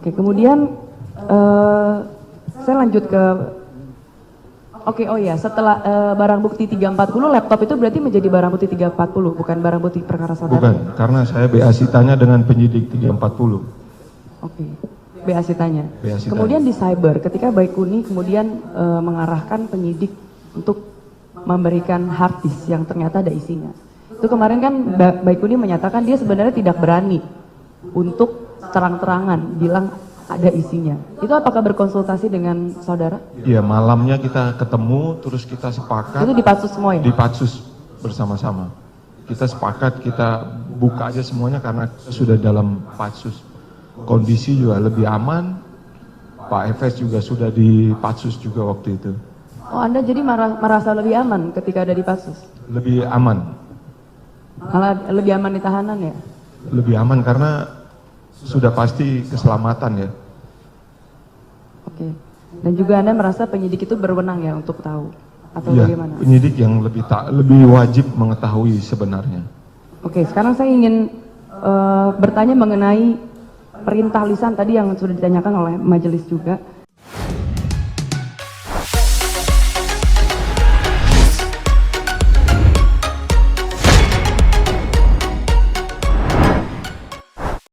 Oke, kemudian saya lanjut ke setelah barang bukti 340, laptop itu berarti menjadi barang bukti 340, bukan barang bukti perkara saudara? Bukan, karena saya BA sitanya dengan penyidik 340. Oke, BA sitanya. BA sitanya. Kemudian di cyber, ketika Baikuni kemudian mengarahkan penyidik untuk memberikan hard disk yang ternyata ada isinya. Itu kemarin kan Baikuni menyatakan dia sebenarnya tidak berani untuk terang-terangan bilang ada isinya. Itu apakah berkonsultasi dengan saudara? Iya, malamnya kita ketemu, terus kita sepakat. Itu di Patsus semua ya? Di Patsus bersama-sama. Kita sepakat, kita buka aja semuanya karena kita sudah dalam Patsus. Kondisi juga lebih aman. Pak Efes juga sudah di Patsus juga waktu itu. Oh, Anda jadi merasa lebih aman ketika ada di Patsus? Lebih aman. Malah lebih aman di tahanan ya? Lebih aman karena sudah pasti keselamatan ya. Oke. Dan juga Anda merasa penyidik itu berwenang ya untuk tahu atau Ya, bagaimana? penyidik yang lebih wajib mengetahui sebenarnya. Oke, sekarang saya ingin bertanya mengenai perintah lisan tadi yang sudah ditanyakan oleh majelis juga.